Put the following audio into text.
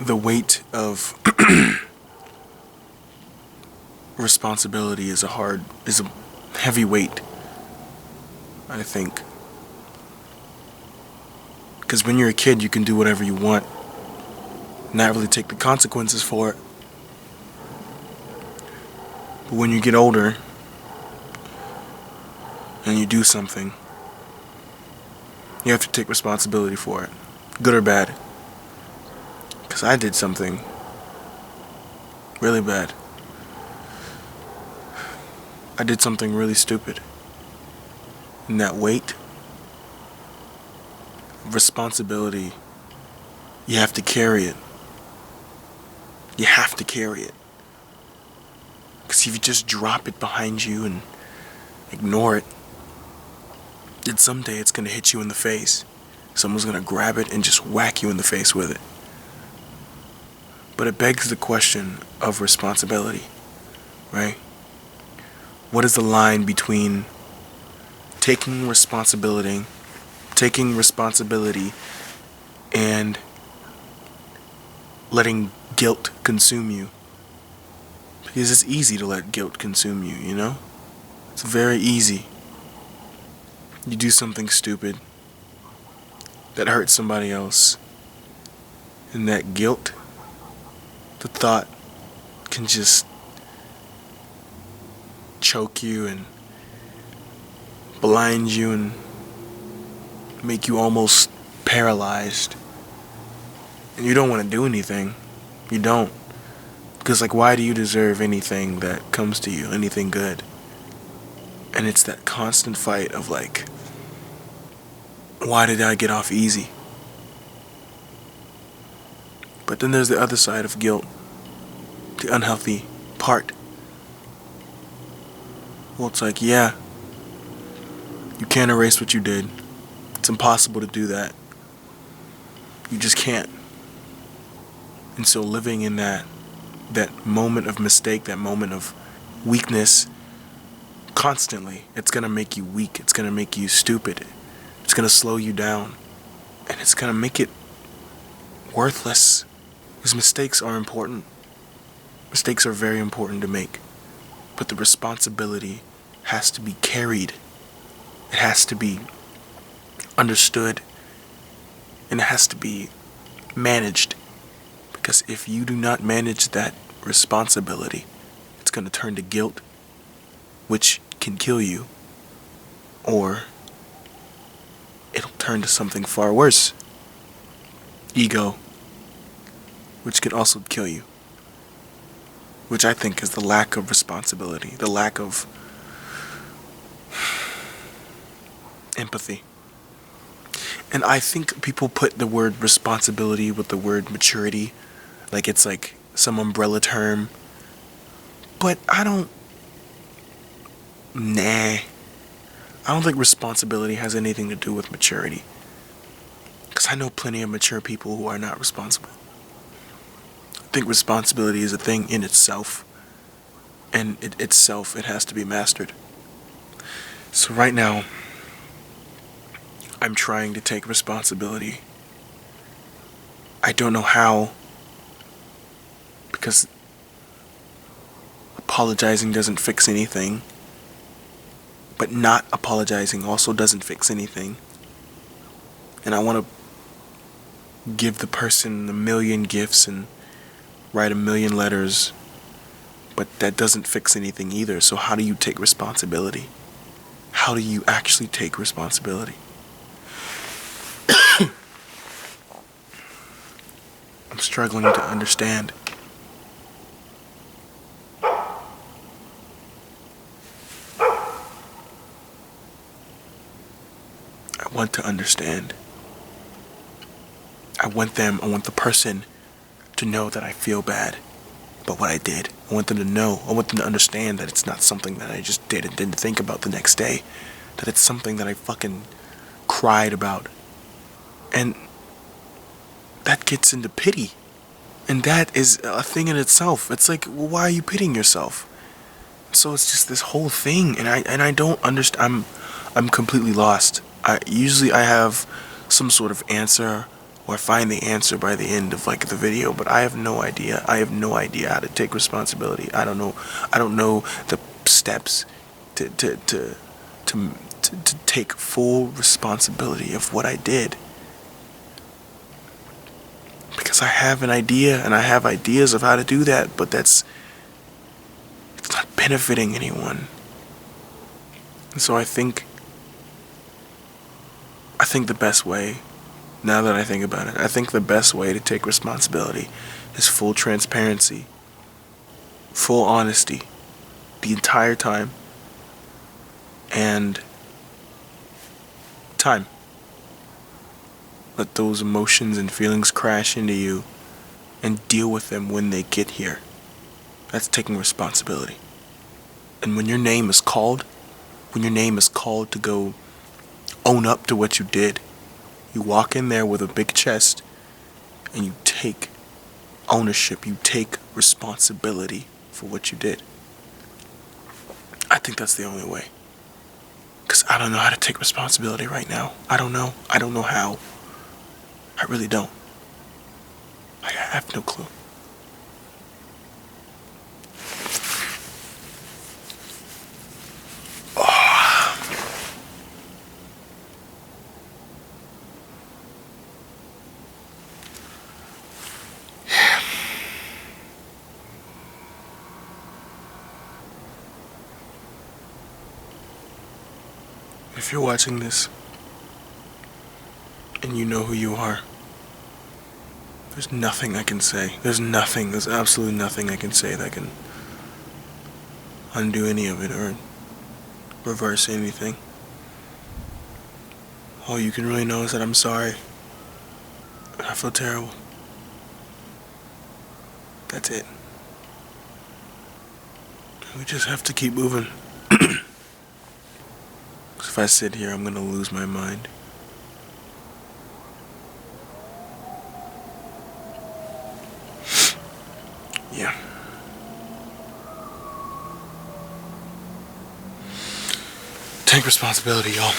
the weight of responsibility is a heavy weight, I think. Because when you're a kid, you can do whatever you want, not really take the consequences for it. But when you get older and you do something, you have to take responsibility for it, good or bad. Because I did something really bad. I did something really stupid. And that weight of responsibility, you have to carry it. You have to carry it. Because if you just drop it behind you and ignore it, then someday it's going to hit you in the face. Someone's going to grab it and just whack you in the face with it. But it begs the question of responsibility, right? What is the line between taking responsibility and letting guilt consume you? Because it's easy to let guilt consume you, you know? It's very easy. You do something stupid that hurts somebody else, and that guilt, the thought, can just choke you and blind you and make you almost paralyzed. And you don't want to do anything. You don't. Because, like, why do you deserve anything that comes to you, anything good? And it's that constant fight of, like, why did I get off easy? But then there's the other side of guilt, the unhealthy part. Well, it's like, yeah, you can't erase what you did. It's impossible to do that. You just can't. And so living in that moment of mistake, that moment of weakness, constantly, it's going to make you weak. It's going to make you stupid. It's going to slow you down. And it's going to make it worthless. Because mistakes are important. Mistakes are very important to make. But the responsibility has to be carried. It has to be understood. And it has to be managed. Because if you do not manage that responsibility, it's going to turn to guilt, which can kill you. Or it'll turn to something far worse. Ego, which can also kill you. Which I think is the lack of responsibility, the lack of empathy. And I think people put the word responsibility with the word maturity, like it's like some umbrella term. But I don't think responsibility has anything to do with maturity. Because I know plenty of mature people who are not responsible. I think responsibility is a thing in itself. And it has to be mastered. So right now, I'm trying to take responsibility. I don't know how. Because apologizing doesn't fix anything. But not apologizing also doesn't fix anything. And I want to give the person a million gifts and write a million letters. But that doesn't fix anything either. So how do you take responsibility? How do you actually take responsibility? I'm struggling to understand. I want to understand. I want the person to know that I feel bad about what I did. I want them to know. I want them to understand that it's not something that I just did and didn't think about the next day. That it's something that I fucking cried about. And that gets into pity. And that is a thing in itself. It's like, well, why are you pitying yourself? So it's just this whole thing. And I don't understand. I'm completely lost. I have some sort of answer or find the answer by the end of like the video, but I have no idea. I have no idea how to take responsibility. I don't know. I don't know the steps to take full responsibility of what I did. Because I have an idea and I have ideas of how to do that, but it's not benefiting anyone. And so I think the best way, now that I think about it, I think the best way to take responsibility is full transparency, full honesty, the entire time, and time. Let those emotions and feelings crash into you and deal with them when they get here. That's taking responsibility. And when your name is called to go own up to what you did, you walk in there with a big chest and you take ownership, you take responsibility for what you did. I think that's the only way. Because I don't know how to take responsibility right now. I don't know. I don't know how. I really don't. I have no clue. If you're watching this and you know who you are, there's nothing I can say. There's absolutely nothing I can say that can undo any of it or reverse anything. All you can really know is that I'm sorry. I feel terrible. That's it. We just have to keep moving. If I sit here, I'm gonna lose my mind. Yeah. Take responsibility, y'all.